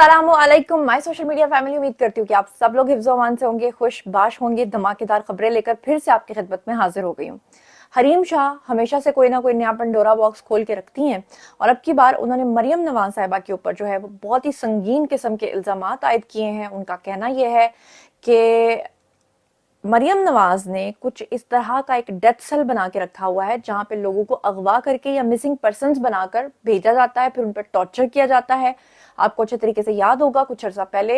अस्सलामुअलैकुम my social media family. उम्मीद करती हूँ कि आप सब लोग हिफ्ज़ व अमान से होंगे, खुश बाश होंगे। धमाकेदार खबरें लेकर फिर से आपकी खिदमत में हाजिर हो गई हूँ। हरीम शाह हमेशा से कोई ना कोई नया पंडोरा बॉक्स खोल के रखती हैं और अब की बार उन्होंने मरियम नवाज साहिबा के ऊपर जो है वो बहुत ही संगीन किस्म के इल्जामात आयद किए हैं। उनका कहना यह है कि मरियम नवाज ने कुछ इस तरह का एक डेथ सेल बना के रखा हुआ है जहां पे लोगों को अगवा करके या मिसिंग पर्सन्स बनाकर भेजा जाता है, फिर उन पर टॉर्चर किया जाता है। आपको अच्छे तरीके से याद होगा कुछ अर्सा पहले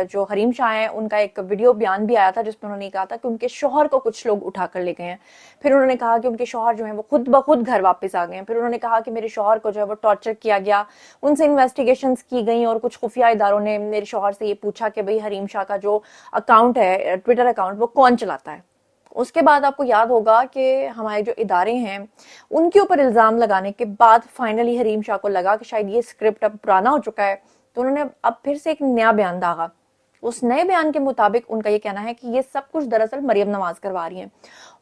जो हरीम शाह हैं उनका एक वीडियो बयान भी आया था जिसमें उन्होंने कहा था कि उनके शौहर को कुछ लोग उठा कर ले गए हैं। फिर उन्होंने कहा कि उनके शौहर जो है वो खुद ब खुद घर वापस आ गए हैं। फिर उन्होंने कहा कि मेरे शौहर को जो है वो टॉर्चर किया गया, उनसे इन्वेस्टिगेशंस की गई और कुछ खुफिया इदारों ने मेरे शौहर से ये पूछा कि भाई हरीम शाह का जो अकाउंट है, ट्विटर अकाउंट, वो कौन चलाता है। उसके बाद आपको याद होगा कि हमारे जो इदारे हैं उनके ऊपर इल्जाम लगाने के बाद फाइनली हरीम शाह को लगा कि शायद ये स्क्रिप्ट अब पुराना हो चुका है, तो उन्होंने अब फिर से एक नया बयान दागा। उस नए बयान के मुताबिक उनका ये कहना है कि ये सब कुछ दरअसल मरियम नवाज करवा रही हैं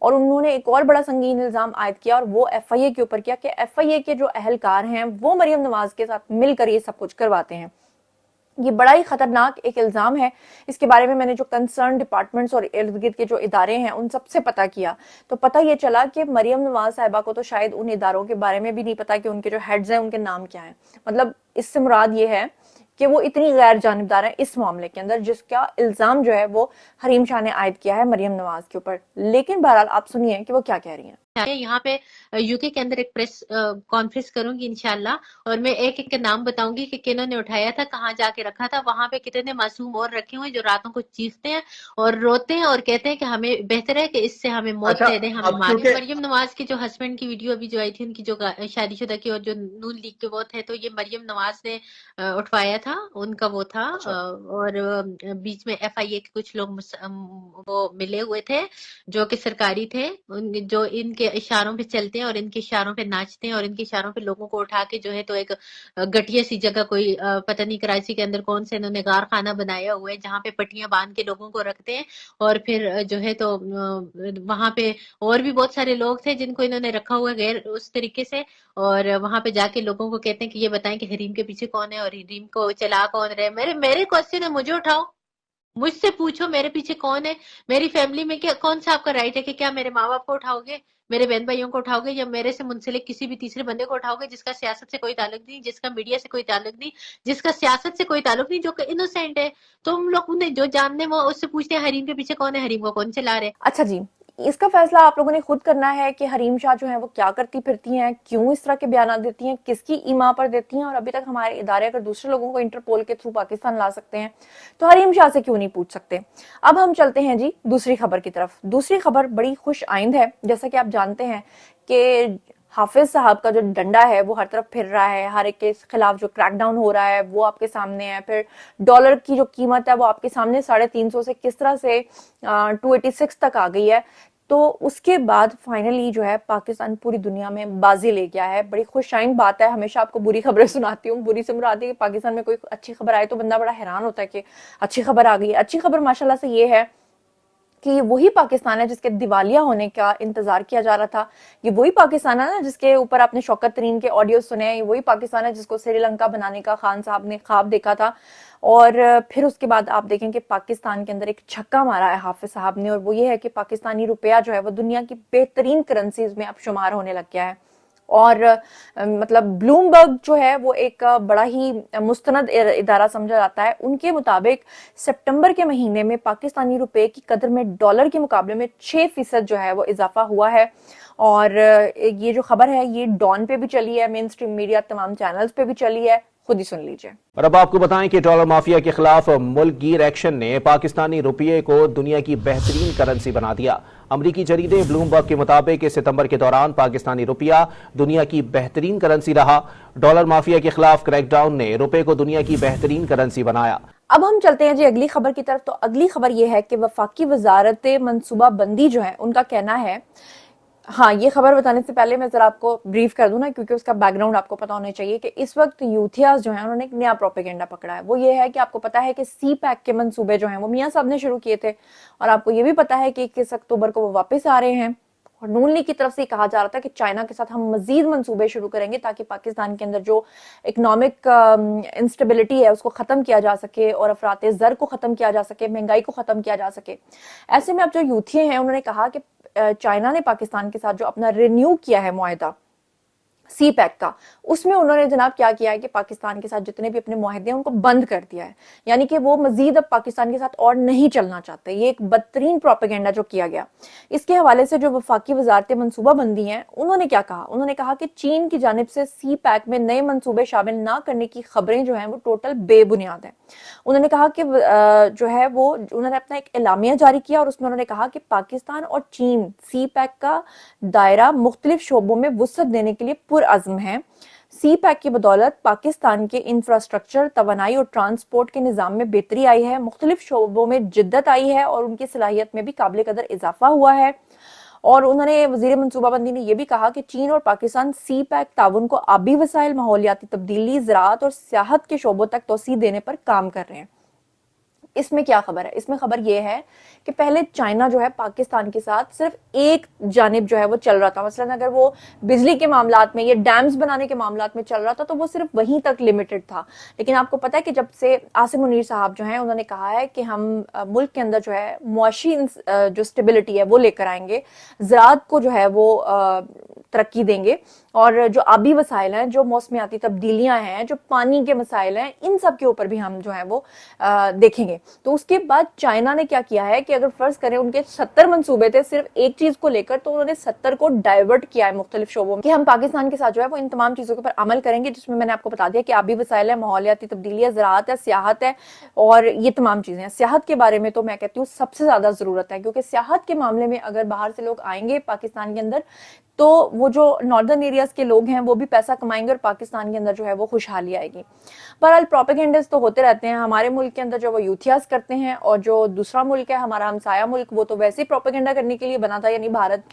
और उन्होंने एक और बड़ा संगीन इल्जाम आयद किया और वो एफआईए के ऊपर किया कि एफआईए के जो अहलकार हैं वो मरियम नवाज के साथ मिलकर ये सब कुछ करवाते हैं। ये बड़ा ही खतरनाक एक इल्जाम है। इसके बारे में मैंने जो कंसर्न डिपार्टमेंट्स और इर्द गिर्द के जो इदारे हैं उन सबसे पता किया तो पता ये चला कि मरियम नवाज साहिबा को तो शायद उन इदारों के बारे में भी नहीं पता कि उनके जो हेड्स हैं उनके नाम क्या हैं। मतलब इससे मुराद ये है कि वो इतनी गैर जानिबदार है इस मामले के अंदर जिसका इल्जाम जो है वो हरीम शाह ने आयद किया है मरियम नवाज के ऊपर। लेकिन बहरहाल आप सुनिए कि वो क्या कह रही हैं। यहाँ पे यूके के अंदर एक प्रेस कॉन्फ्रेंस करूंगी इंशाल्लाह, और मैं एक एक के नाम बताऊंगी कि किन्होंने उठाया था, कहाँ जाके रखा था, वहां पे कितने मासूम और रखे हुए जो रातों को चीखते हैं और रोते हैं और कहते हैं कि हमें बेहतर है कि इससे हमें मौत दे दें, हमें मार दें। मरियम नवाज के जो हस्बैंड की वीडियो अभी जो आई थी, उनकी जो शादीशुदा की और जो नून लीग के वो थे, तो ये मरियम नवाज ने उठवाया था, उनका वो था। और बीच में एफआईए के कुछ लोग वो मिले हुए थे जो कि सरकारी थे, जो इनके इशारों पे चलते हैं और इनके इशारों पे नाचते हैं और इनके इशारों पे लोगों को उठा के जो है तो एक घटिया सी जगह, कोई पता नहीं कराची के अंदर कौन से इन्होंने गार खाना बनाया हुआ है जहाँ पे पट्टियां बांध के लोगों को रखते हैं। और फिर जो है तो वहां पे और भी बहुत सारे लोग थे जिनको इन्होंने रखा हुआ है गैर उस तरीके से, और वहां पे जाके लोगों को कहते हैं कि ये बताएं कि हरीम के पीछे कौन है और हरीम को चला कौन रहे। मेरे क्वेश्चन है, मुझे उठाओ, मुझसे पूछो मेरे पीछे कौन है, मेरी फैमिली में क्या कौन सा आपका राइट है कि क्या मेरे माँ बाप को उठाओगे, मेरे बहन भाइयों को उठाओगे, या मेरे से मुंसलिक किसी भी तीसरे बंदे को उठाओगे जिसका सियासत से कोई ताल्लुक नहीं, जिसका मीडिया से कोई ताल्लुक नहीं, जिसका सियासत से कोई ताल्लुक नहीं, जो इनोसेंट है। तुम लोग उन्हें जो जानने वो उससे पूछते हैं हरीम के पीछे कौन है, हरीम को कौन चला रहे। अच्छा जी, इसका फैसला आप लोगों ने खुद करना है कि हरीम शाह जो है वो क्या करती फिरती हैं, क्यों इस तरह के बयान देती हैं, किसकी ईमा पर देती हैं। और अभी तक हमारे इदारे अगर दूसरे लोगों को इंटरपोल के थ्रू पाकिस्तान ला सकते हैं तो हरीम शाह से क्यों नहीं पूछ सकते। अब हम चलते हैं जी दूसरी खबर की तरफ। दूसरी खबर बड़ी खुश आइंद है। जैसा कि आप जानते हैं कि हाफिज साहब का जो डंडा है वो हर तरफ फिर रहा है, हर एक के खिलाफ जो क्रैकडाउन हो रहा है वो आपके सामने है। फिर डॉलर की जो कीमत है वो आपके सामने 350 से किस तरह से 286 तक आ गई है। तो उसके बाद फाइनली जो है पाकिस्तान पूरी दुनिया में बाजी ले गया है। बड़ी खुशाइन बात है। हमेशा आपको बुरी खबरें सुनाती हूँ, बुरी से मुराद है कि पाकिस्तान में कोई अच्छी खबर आए तो बंदा बड़ा हैरान होता है कि अच्छी खबर आ गई। अच्छी खबर माशाल्लाह से ये है कि ये वही पाकिस्तान है जिसके दिवालिया होने का इंतजार किया जा रहा था। ये वही पाकिस्तान है ना जिसके ऊपर आपने शौकत तरीन के ऑडियो सुने। ये वही पाकिस्तान है जिसको श्रीलंका बनाने का खान साहब ने ख्वाब देखा था। और फिर उसके बाद आप देखें कि पाकिस्तान के अंदर एक छक्का मारा है हाफिज साहब ने, और वो ये है कि पाकिस्तानी रुपया जो है वो दुनिया की बेहतरीन करेंसीज में अब शुमार होने लग गया है। और मतलब ब्लूमबर्ग जो है वो एक बड़ा ही मुस्तनद इदारा समझा जाता है। उनके मुताबिक सितंबर के महीने में पाकिस्तानी रुपए की कदर में डॉलर के मुकाबले में 6% जो है वो इजाफा हुआ है। और ये जो खबर है ये डॉन पे भी चली है, मेन स्ट्रीम मीडिया तमाम चैनल्स पे भी चली है, खुद ही सुन लीजिए। और अब आपको बताएं कि डॉलर माफिया के खिलाफ मुल्क गिर एक्शन ने पाकिस्तानी रुपये को दुनिया की बेहतरीन करेंसी बना दिया। अमरीकी जरीदे ब्लूमबर्ग के मुताबिक सितंबर के दौरान पाकिस्तानी रुपया दुनिया की बेहतरीन करेंसी रहा। डॉलर माफिया के खिलाफ क्रैकडाउन ने रुपये को दुनिया की बेहतरीन करेंसी बनाया। अब हम चलते हैं जी अगली खबर की तरफ। तो अगली खबर यह है कि वफाकी वजारत मनसूबा बंदी जो है उनका कहना है, हाँ ये खबर बताने से पहले मैं जरा आपको ब्रीफ कर दूं ना, क्योंकि उसका बैकग्राउंड आपको पता होना चाहिए कि इस वक्त यूथियाज जो हैं उन्होंने एक नया प्रोपेगेंडा पकड़ा है। वो ये है कि आपको पता है कि सी पैक के मंसूबे जो हैं वो मियां साहब ने शुरू किए थे, और आपको ये भी पता है कि 21 अक्टूबर को वो वापस आ रहे हैं। और नून लीग की तरफ से कहा जा रहा था कि चाइना के साथ हम मजीद मंसूबे शुरू करेंगे ताकि पाकिस्तान के अंदर जो इकोनॉमिक इंस्टेबिलिटी है उसको खत्म किया जा सके और अफरात ज़र को खत्म किया जा सके, महंगाई को खत्म किया जा सके। ऐसे में अब जो यूथिये हैं उन्होंने कहा कि चाइना ने पाकिस्तान के साथ जो अपना रिन्यू किया है मुआहदा सी पैक का, उसमें उन्होंने जनाब क्या किया है कि पाकिस्तान के साथ जितने भी अपने मुआहदे हैं उनको बंद कर दिया है, यानी कि वो मजीद अब पाकिस्तान के साथ और नहीं चलना चाहते। ये एक बदतरीन प्रोपेगेंडा जो किया गया। इसके हवाले से जो वफाकी वजारत मनसूबा बंदी हैं उन्होंने क्या कहा, उन्होंने कहा कि चीन की जानिब से सी पैक में नए मनसूबे शामिल ना करने की खबरें जो हैं वो टोटल बेबुनियाद हैं। उन्होंने कहा कि जो है वो उन्होंने अपना एक एलामिया जारी किया और उसमें उन्होंने कहा कि पाकिस्तान और चीन सी पैक का दायरा मुख्तलिफ शोबों में वुसअत देने के लिए पुरअज़्म है। सी पैक की बदौलत पाकिस्तान के इंफ्रास्ट्रक्चर, तवानाई और ट्रांसपोर्ट के निज़ाम में बेहतरी आई है, मुख्तलिफ शोबों में जिद्दत आई है और उनकी सलाहियत में भी काबिल कदर इजाफा हुआ है। और उन्होंने वजीर मनसूबाबंदी ने यह भी कहा कि चीन और पाकिस्तान सी पैक ताउन को आबी वसाइल, माहौलियाती तब्दीली, ज़राअत और सियाहत के शोबों तक तोसी देने पर काम कर रहे हैं। इसमें क्या खबर है, इसमें खबर यह है कि पहले चाइना जो है पाकिस्तान के साथ सिर्फ एक जानिब जो है वो चल रहा था। मसलन अगर वो बिजली के मामलात में या डैम्स बनाने के मामलात में चल रहा था तो वो सिर्फ वहीं तक लिमिटेड था। लेकिन आपको पता है कि जब से आसिम मुनीर साहब जो हैं उन्होंने कहा है कि हम मुल्क के अंदर जो है मुआशी जो स्टेबिलिटी है वो लेकर आएंगे, ज़राअत को जो है वो तरक्की देंगे और जो आबी वसाइल हैं, जो मौसमियाती तब्दीलियां हैं, जो पानी के मसाइल हैं, इन सब के ऊपर भी हम जो है वो देखेंगे। तो उसके बाद चाइना ने क्या किया है कि अगर फर्ज करें उनके 70 मंसूबे थे सिर्फ एक चीज को लेकर, तो उन्होंने 70 को डाइवर्ट किया है मुख्तलिफ शोबों में कि हम पाकिस्तान के साथ जो है वो इन तमाम चीजों के ऊपर अमल करेंगे, जिसमें मैंने आपको बता दिया कि आबी वसाइल है, माहौलियाती तब्दीली है, ज़राअत है, सियाहत है और ये तमाम चीजें हैं। सियाहत के बारे में तो मैं कहती हूँ सबसे ज्यादा जरूरत है, क्योंकि सियाहत के मामले में अगर बाहर से लोग आएंगे पाकिस्तान के अंदर तो वो जो नॉर्दर्न एरियाज के लोग हैं वो भी पैसा कमाएंगे और पाकिस्तान के अंदर जो है वो खुशहाली आएगी। बहरहाल प्रोपेगेंडास तो होते रहते हैं हमारे मुल्क के अंदर, जो वो यूथियास करते हैं, और जो दूसरा मुल्क है हमारा हमसाया मुल्क वो तो वैसे ही प्रोपेगेंडा करने के लिए बना था, यानी भारत।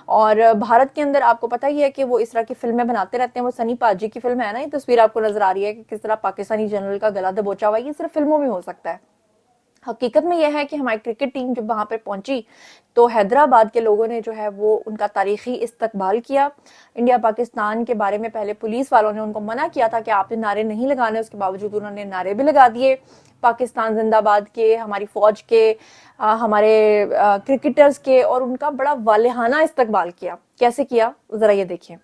और भारत के अंदर आपको पता ही है कि वो इस तरह की फिल्में बनाते रहते हैं। वो सनी पाजी की फिल्म है ना, ये तस्वीर आपको नजर आ रही है कि किस तरह पाकिस्तानी जनरल का गला दबोचा हुआ है, ये सिर्फ फिल्मों में हो सकता है। हकीकत में यह है कि हमारी क्रिकेट टीम जब वहां पर पहुंची तो हैदराबाद के लोगों ने जो है वो उनका तारीखी इस्तकबाल किया। इंडिया पाकिस्तान के बारे में पहले पुलिस वालों ने उनको मना किया था कि आपने नारे नहीं लगाने, उसके बावजूद उन्होंने नारे भी लगा दिए पाकिस्तान जिंदाबाद के, हमारी फौज के, हमारे क्रिकेटर्स के, और उनका बड़ा वालेहाना इस्तकबाल किया। कैसे किया जरा ये देखिए।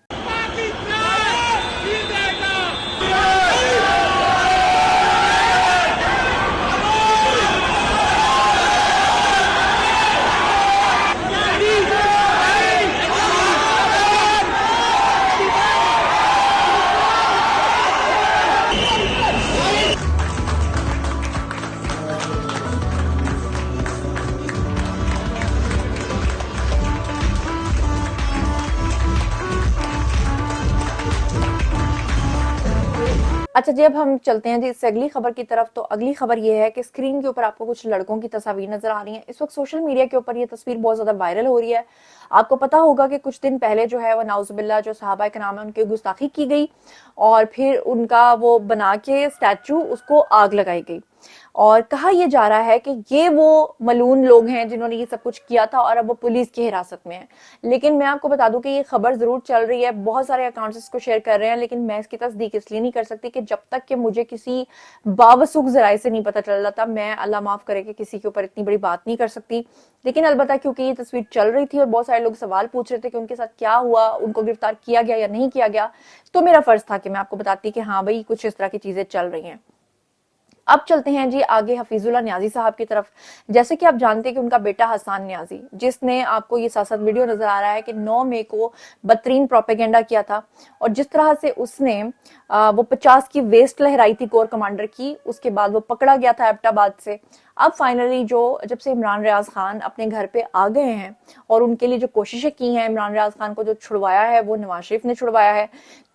अच्छा जी, अब हम चलते हैं जी इससे अगली खबर की तरफ। तो अगली खबर ये है कि स्क्रीन के ऊपर आपको कुछ लड़कों की तस्वीर नजर आ रही हैं। इस वक्त सोशल मीडिया के ऊपर ये तस्वीर बहुत ज्यादा वायरल हो रही है। आपको पता होगा कि कुछ दिन पहले जो है वो नाउजुबिल्लाह जो सहाबा के नाम है उनकी गुस्ताखी की गई और फिर उनका वो बना के स्टैचू उसको आग लगाई गई और कहा यह जा रहा है कि ये वो मलून लोग हैं जिन्होंने ये सब कुछ किया था और अब वो पुलिस की हिरासत में है। लेकिन मैं आपको बता दूं कि ये खबर जरूर चल रही है, बहुत सारे अकाउंट्स इसको शेयर कर रहे हैं, लेकिन मैं इसकी तस्दीक इसलिए नहीं कर सकती कि जब तक कि मुझे किसी बावसूख जराए से नहीं पता चल रहा था, मैं अल्लाह माफ करे कि किसी के ऊपर इतनी बड़ी बात नहीं कर सकती। लेकिन अलबत्ता क्योंकि ये तस्वीर चल रही थी और बहुत सारे लोग सवाल पूछ रहे थे कि उनके साथ क्या हुआ, उनको गिरफ्तार किया गया या नहीं किया गया, तो मेरा फर्ज था कि मैं आपको बताती कि हाँ भाई कुछ इस तरह की चीजें चल रही हैं। अब चलते हैं जी आगे हफीजुल्लाह न्याजी साहब की तरफ। जैसे कि आप जानते हैं कि उनका बेटा हसन न्याजी, जिसने आपको ये साथ वीडियो नजर आ रहा है कि 9 मई को बदतरीन प्रोपेगेंडा किया था और जिस तरह से उसने वो 50 की वेस्ट लहराई थी कोर कमांडर की, उसके बाद वो पकड़ा गया था एबटाबाद से। अब फाइनली जब से इमरान रियाज खान अपने घर पे आ गए हैं और उनके लिए जो कोशिशें की हैं, इमरान रियाज खान को जो छुड़वाया है वो नवाज शरीफ ने छुड़वाया है,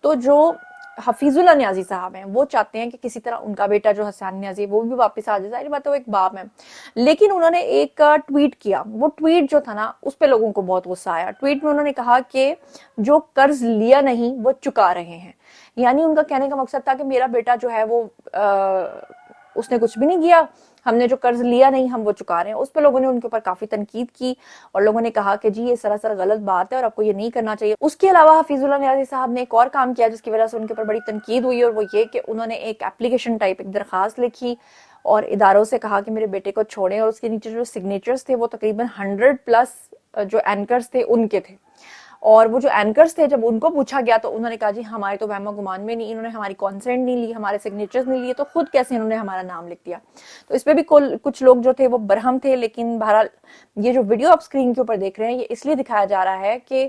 तो जो हफीजुल्लाह न्याजी साहब हैं वो चाहते हैं कि किसी तरह उनका बेटा जो हसन न्याजी वो भी वापस आ जाए। सारी बात वो एक बाप है, लेकिन उन्होंने एक ट्वीट किया। वो ट्वीट जो था ना उस पे लोगों को बहुत गुस्सा आया। ट्वीट में उन्होंने कहा कि जो कर्ज लिया नहीं वो चुका रहे हैं, यानी उनका कहने का मकसद था कि मेरा बेटा जो है वो اس نے کچھ بھی نہیں کیا, ہم نے جو قرض لیا نہیں ہم وہ چکا رہے ہیں. اس پہ لوگوں نے ان کے اوپر کافی تنقید کی اور لوگوں نے کہا کہ جی یہ سراسر غلط بات ہے اور آپ کو یہ نہیں کرنا چاہیے. اس کے علاوہ حفیظ اللہ نیازی صاحب نے ایک اور کام کیا جس کی وجہ سے ان کے اوپر بڑی تنقید ہوئی, اور وہ یہ کہ انہوں نے ایک اپلیکیشن ٹائپ ایک درخواست لکھی اور اداروں سے کہا کہ میرے بیٹے کو چھوڑیں, اور اس کے نیچے جو سگنیچرز تھے وہ تقریباً 100+ جو اینکرز تھے ان کے تھے. اور وہ جو اینکرز تھے جب ان کو پوچھا گیا تو انہوں نے کہا جی ہمارے تو وہم و گمان میں نہیں, انہوں نے ہماری کانسنٹ نہیں لی, ہمارے سگنیچرز نہیں لیے, تو خود کیسے انہوں نے ہمارا نام لکھ دیا. تو اس پہ بھی کچھ لوگ جو تھے وہ برہم تھے. لیکن بہرحال یہ جو ویڈیو آپ اسکرین کے اوپر دیکھ رہے ہیں یہ اس لیے دکھایا جا رہا ہے کہ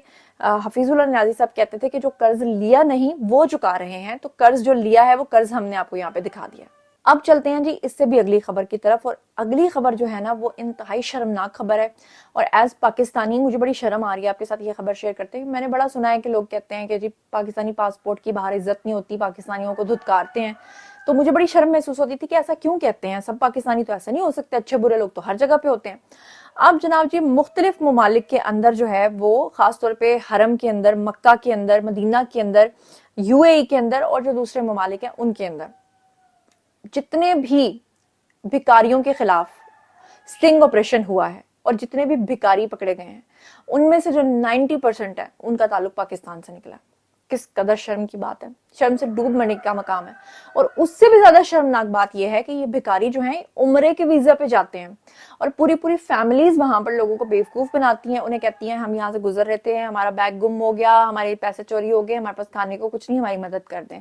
حفیظ اللہ نیازی صاحب کہتے تھے کہ جو قرض لیا نہیں وہ چکا رہے ہیں, تو قرض جو لیا ہے وہ قرض ہم نے آپ کو یہاں پہ دکھا دیا. اب چلتے ہیں جی اس سے بھی اگلی خبر کی طرف, اور اگلی خبر جو ہے نا وہ انتہائی شرمناک خبر ہے, اور ایز پاکستانی مجھے بڑی شرم آ رہی ہے آپ کے ساتھ یہ خبر شیئر کرتے ہیں. میں نے بڑا سنا ہے کہ لوگ کہتے ہیں کہ جی پاکستانی پاسپورٹ کی باہر عزت نہیں ہوتی, پاکستانیوں کو دھتکارتے ہیں, تو مجھے بڑی شرم محسوس ہوتی تھی کہ ایسا کیوں کہتے ہیں, سب پاکستانی تو ایسا نہیں ہو سکتے, اچھے برے لوگ تو ہر جگہ پہ ہوتے ہیں. اب جناب جی مختلف ممالک کے اندر جو ہے وہ خاص طور پہ حرم کے اندر, مکہ کے اندر, مدینہ کے اندر, UAE کے اندر اور جو دوسرے ممالک ہیں ان کے اندر جتنے بھی بھکاریوں کے خلاف سٹنگ آپریشن ہوا ہے اور جتنے بھی بھکاری پکڑے گئے ہیں ان میں سے جو 90% ہے ان کا تعلق پاکستان سے نکلا ہے. کس قدر شرم کی بات ہے, شرم سے ڈوب مرنے کا مقام ہے. اور اس سے بھی زیادہ شرمناک بات یہ ہے کہ یہ بھکاری جو ہیں عمرے کے ویزا پہ جاتے ہیں اور پوری فیملیز وہاں پر لوگوں کو بیوقوف بناتی ہیں, انہیں کہتی ہیں ہم یہاں سے گزر رہے تھے, ہمارا بیگ گم ہو گیا, ہمارے پیسے چوری ہو گئے, ہمارے پاس کھانے کو کچھ نہیں, ہماری مدد کر دیں.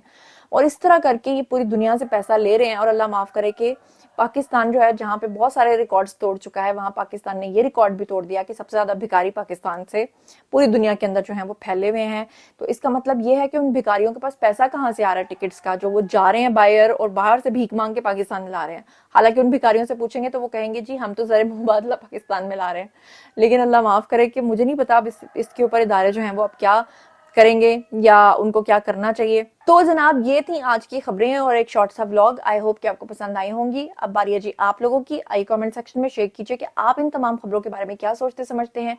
اور اس طرح کر کے یہ پوری دنیا سے پیسہ لے رہے ہیں. اور اللہ معاف کرے کہ پاکستان جو ہے جہاں پہ بہت سارے ریکارڈز توڑ چکا ہے, وہاں پاکستان نے یہ ریکارڈ بھی توڑ دیا کہ سب سے زیادہ بھکاری پاکستان سے پوری دنیا کے اندر جو ہیں وہ پھیلے ہوئے ہیں. تو اس کا مطلب یہ ہے کہ ان بھکاریوں کے پاس پیسہ کہاں سے آ رہا ہے ٹکٹس کا, جو وہ جا رہے ہیں بائر اور باہر سے بھیک مانگ کے پاکستان میں لا رہے ہیں. حالانکہ ان بھکاریوں سے پوچھیں گے تو وہ کہیں گے جی ہم تو زر مبادلہ پاکستان میں لا رہے ہیں. لیکن اللہ معاف کرے کہ مجھے نہیں پتا اب اس کے اوپر ادارے جو ہیں وہ اب کیا کریں گے یا ان کو کیا کرنا چاہیے. تو جناب یہ تھی آج کی خبریں اور ایک شارٹ سا ولاگ. آئی ہوپ کہ آپ کو پسند آئی ہوں گی. اب باری ہے جی آپ لوگوں کی, آئی کامنٹ سیکشن میں شیئر کیجئے کہ آپ ان تمام خبروں کے بارے میں کیا سوچتے سمجھتے ہیں.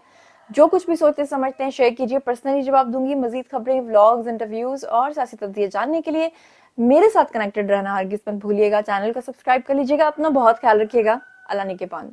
جو کچھ بھی سوچتے سمجھتے ہیں شیئر کیجئے, پرسنلی جواب دوں گی. مزید خبریں, ولاگز, انٹرویوز اور سیاسی تجزیے جاننے کے لیے میرے ساتھ کنیکٹڈ رہنا ہرگز مت بھولیے گا. چینل کو سبسکرائب کر لیجئے گا. اپنا بہت خیال رکھیے گا. اللہ نگہبان.